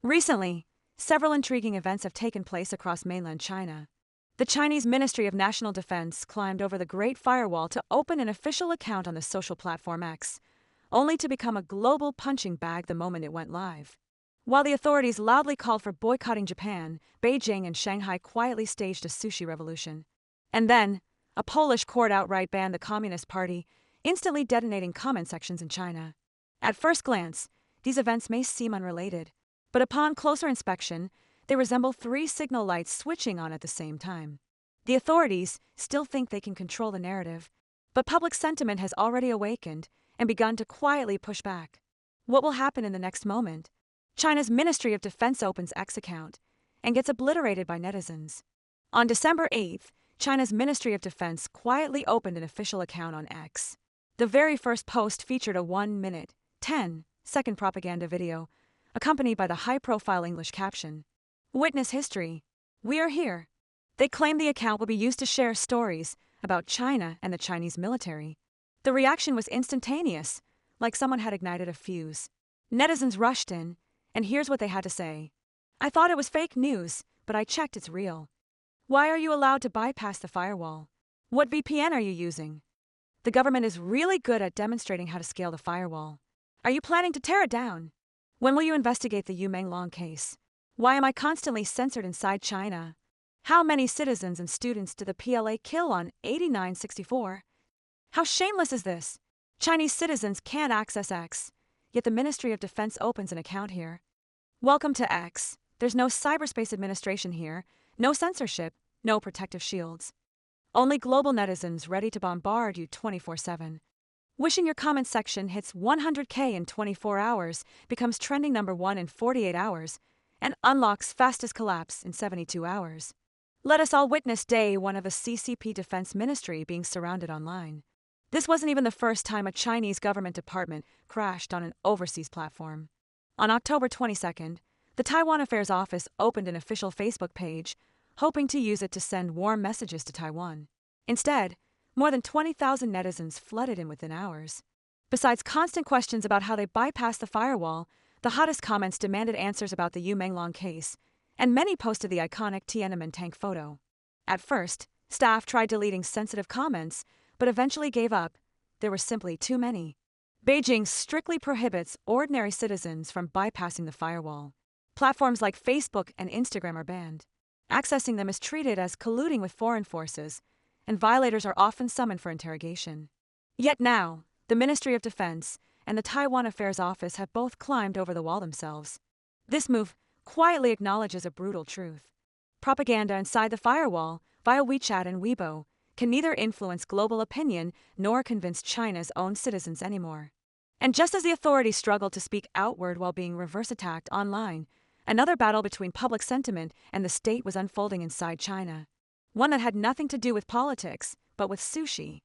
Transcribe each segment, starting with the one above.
Recently, several intriguing events have taken place across mainland China. The Chinese Ministry of National Defense climbed over the Great Firewall to open an official account on the social platform X, only to become a global punching bag the moment it went live. While the authorities loudly called for boycotting Japan, Beijing and Shanghai quietly staged a sushi revolution. And then, a Polish court outright banned the Communist Party, instantly detonating comment sections in China. At first glance, these events may seem unrelated, but upon closer inspection, they resemble three signal lights switching on at the same time. The authorities still think they can control the narrative, but public sentiment has already awakened and begun to quietly push back. What will happen in the next moment? China's Ministry of Defense opens X account and gets obliterated by netizens. On December 8th, China's Ministry of Defense quietly opened an official account on X. The very first post featured a 1-minute, 10-second propaganda video, accompanied by the high-profile English caption, "Witness history. We are here." They claim the account will be used to share stories about China and the Chinese military. The reaction was instantaneous, like someone had ignited a fuse. Netizens rushed in, and here's what they had to say. "I thought it was fake news, but I checked, it's real. Why are you allowed to bypass the firewall? What VPN are you using? The government is really good at demonstrating how to scale the firewall. Are you planning to tear it down? When will you investigate the Yu Menglong case? Why am I constantly censored inside China? How many citizens and students did the PLA kill on 8964? How shameless is this? Chinese citizens can't access X, yet the Ministry of Defense opens an account here. Welcome to X. There's no cyberspace administration here, no censorship, no protective shields. Only global netizens ready to bombard you 24/7. Wishing your comment section hits 100K in 24 hours, becomes trending #1 in 48 hours, and unlocks fastest collapse in 72 hours. Let us all witness day one of the CCP Defense Ministry being surrounded online. This wasn't even the first time a Chinese government department crashed on an overseas platform. On October 22nd, the Taiwan Affairs Office opened an official Facebook page, hoping to use it to send warm messages to Taiwan. Instead, more than 20,000 netizens flooded in within hours. Besides constant questions about how they bypassed the firewall, the hottest comments demanded answers about the Yu Menglong case, and many posted the iconic Tiananmen tank photo. At first, staff tried deleting sensitive comments, but eventually gave up. There were simply too many. Beijing strictly prohibits ordinary citizens from bypassing the firewall. Platforms like Facebook and Instagram are banned. Accessing them is treated as colluding with foreign forces, and violators are often summoned for interrogation. Yet now, the Ministry of Defense and the Taiwan Affairs Office have both climbed over the wall themselves. This move quietly acknowledges a brutal truth. Propaganda inside the firewall, via WeChat and Weibo, can neither influence global opinion nor convince China's own citizens anymore. And just as the authorities struggled to speak outward while being reverse attacked online, another battle between public sentiment and the state was unfolding inside China. One that had nothing to do with politics, but with sushi.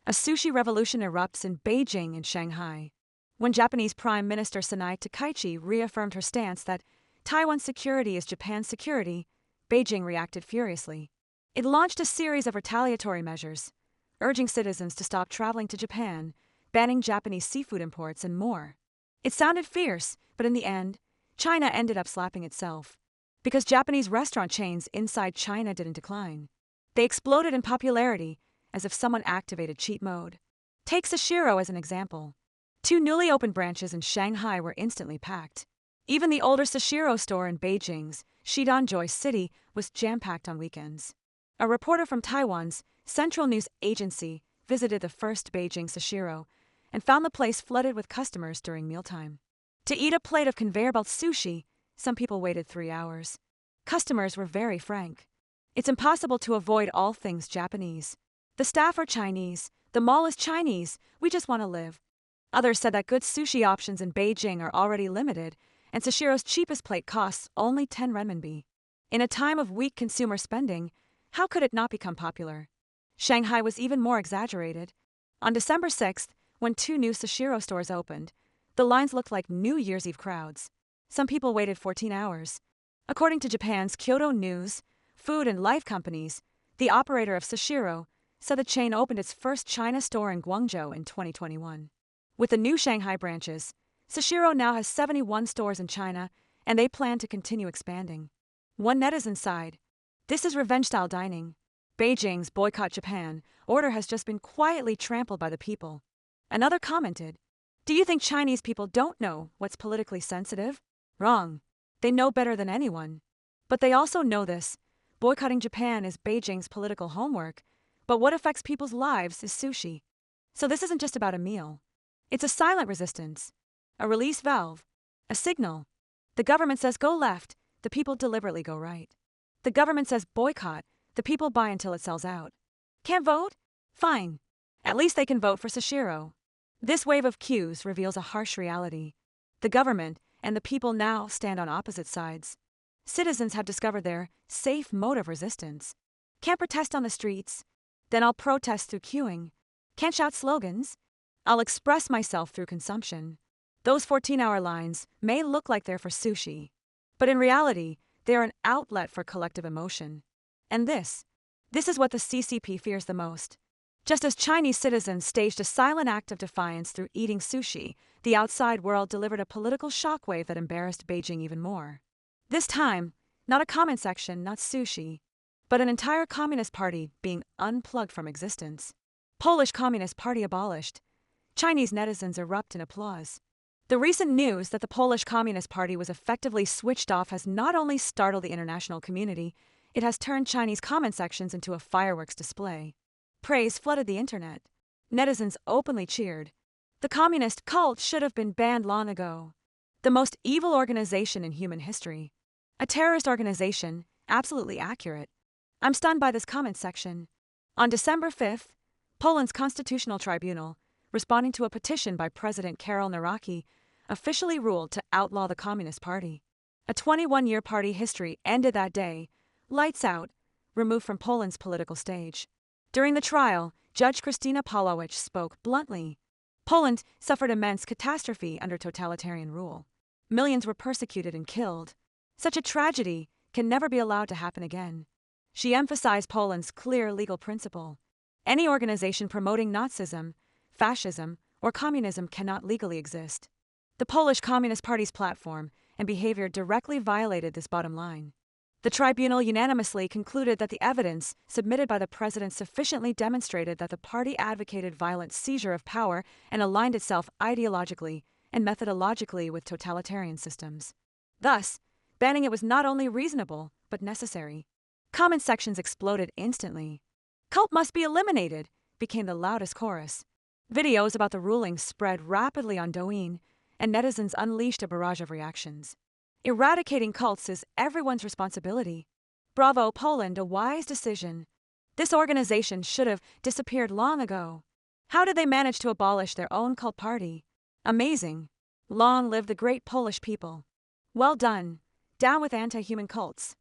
A sushi revolution erupts in Beijing and Shanghai. When Japanese Prime Minister Sanae Takaichi reaffirmed her stance that Taiwan's security is Japan's security, Beijing reacted furiously. It launched a series of retaliatory measures, urging citizens to stop traveling to Japan, banning Japanese seafood imports, and more. It sounded fierce, but in the end, China ended up slapping itself. Because Japanese restaurant chains inside China didn't decline. They exploded in popularity, as if someone activated cheat mode. Take Sushiro as an example. 2 newly opened branches in Shanghai were instantly packed. Even the older Sushiro store in Beijing's Shidonjoy City was jam-packed on weekends. A reporter from Taiwan's Central News Agency visited the first Beijing Sushiro and found the place flooded with customers during mealtime. To eat a plate of conveyor belt sushi, some people waited 3 hours. Customers were very frank. It's impossible to avoid all things Japanese. The staff are Chinese, the mall is Chinese, we just want to live. Others said that good sushi options in Beijing are already limited, and Sushiro's cheapest plate costs only 10 renminbi. In a time of weak consumer spending, how could it not become popular? Shanghai was even more exaggerated. On December 6th, when 2 new Sushiro stores opened, the lines looked like New Year's Eve crowds. Some people waited 14 hours. According to Japan's Kyodo News, Food and Life Companies, the operator of Sushiro, said the chain opened its first China store in Guangzhou in 2021. With the new Shanghai branches, Sushiro now has 71 stores in China and they plan to continue expanding. One netizen sighed, "This is revenge-style dining. Beijing's boycott Japan order has just been quietly trampled by the people." Another commented, "Do you think Chinese people don't know what's politically sensitive? Wrong. They know better than anyone. But they also know this. Boycotting Japan is Beijing's political homework, but what affects people's lives is sushi. So this isn't just about a meal. It's a silent resistance, a release valve, a signal. The government says go left, the people deliberately go right. The government says boycott, the people buy until it sells out. Can't vote? Fine. At least they can vote for Sushiro." This wave of cues reveals a harsh reality. The government and the people now stand on opposite sides. Citizens have discovered their safe mode of resistance. Can't protest on the streets? Then I'll protest through queuing. Can't shout slogans? I'll express myself through consumption. Those 14-hour lines may look like they're for sushi, but in reality, they're an outlet for collective emotion. And this is what the CCP fears the most. Just as Chinese citizens staged a silent act of defiance through eating sushi, the outside world delivered a political shockwave that embarrassed Beijing even more. This time, not a comment section, not sushi, but an entire Communist Party being unplugged from existence. Polish Communist Party abolished. Chinese netizens erupt in applause. The recent news that the Polish Communist Party was effectively switched off has not only startled the international community, it has turned Chinese comment sections into a fireworks display. Praise flooded the internet. Netizens openly cheered. The communist cult should have been banned long ago. The most evil organization in human history. A terrorist organization, absolutely accurate. I'm stunned by this comment section. On December 5th, Poland's Constitutional Tribunal, responding to a petition by President Karol Nawrocki, officially ruled to outlaw the Communist Party. A 21-year party history ended that day, lights out, removed from Poland's political stage. During the trial, Judge Krystyna Pawłowicz spoke bluntly. Poland suffered immense catastrophe under totalitarian rule. Millions were persecuted and killed. Such a tragedy can never be allowed to happen again. She emphasized Poland's clear legal principle. Any organization promoting Nazism, fascism, or communism cannot legally exist. The Polish Communist Party's platform and behavior directly violated this bottom line. The tribunal unanimously concluded that the evidence submitted by the president sufficiently demonstrated that the party advocated violent seizure of power and aligned itself ideologically and methodologically with totalitarian systems. Thus, banning it was not only reasonable, but necessary. Comment sections exploded instantly. "Cult must be eliminated," became the loudest chorus. Videos about the ruling spread rapidly on Douyin, and netizens unleashed a barrage of reactions. Eradicating cults is everyone's responsibility. Bravo, Poland, a wise decision. This organization should have disappeared long ago. How did they manage to abolish their own cult party? Amazing. Long live the great Polish people. Well done. Down with anti-human cults.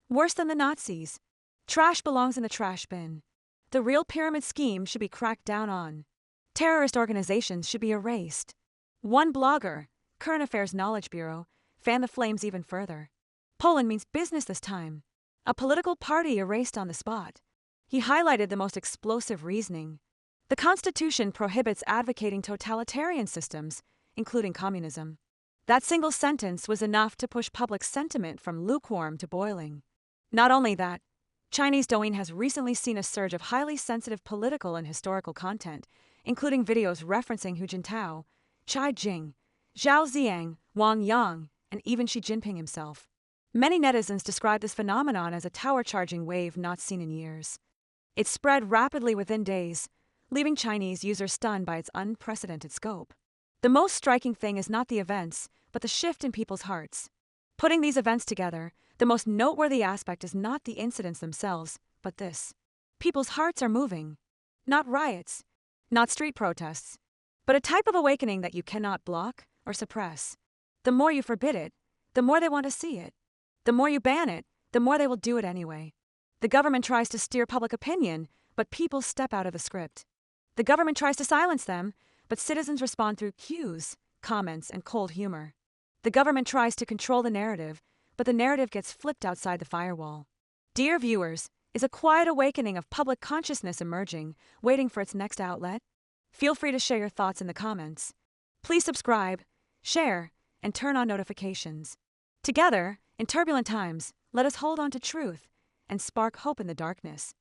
Worse than the Nazis. Trash belongs in the trash bin. The real pyramid scheme should be cracked down on. Terrorist organizations should be erased. One blogger, Current Affairs Knowledge Bureau, fanned the flames even further. Poland means business this time. A political party erased on the spot. He highlighted the most explosive reasoning. The Constitution prohibits advocating totalitarian systems, including communism. That single sentence was enough to push public sentiment from lukewarm to boiling. Not only that, Chinese Douyin has recently seen a surge of highly sensitive political and historical content, including videos referencing Hu Jintao, Chai Jing, Zhao Ziyang, Wang Yang, and even Xi Jinping himself. Many netizens describe this phenomenon as a tower-charging wave not seen in years. It spread rapidly within days, leaving Chinese users stunned by its unprecedented scope. The most striking thing is not the events, but the shift in people's hearts. Putting these events together, the most noteworthy aspect is not the incidents themselves, but this. People's hearts are moving. Not riots, not street protests, but a type of awakening that you cannot block or suppress. The more you forbid it, the more they want to see it. The more you ban it, the more they will do it anyway. The government tries to steer public opinion, but people step out of the script. The government tries to silence them, but citizens respond through cues, comments, and cold humor. The government tries to control the narrative, but the narrative gets flipped outside the firewall. Dear viewers, is a quiet awakening of public consciousness emerging, waiting for its next outlet? Feel free to share your thoughts in the comments. Please subscribe, share, and turn on notifications. Together, in turbulent times, let us hold on to truth and spark hope in the darkness.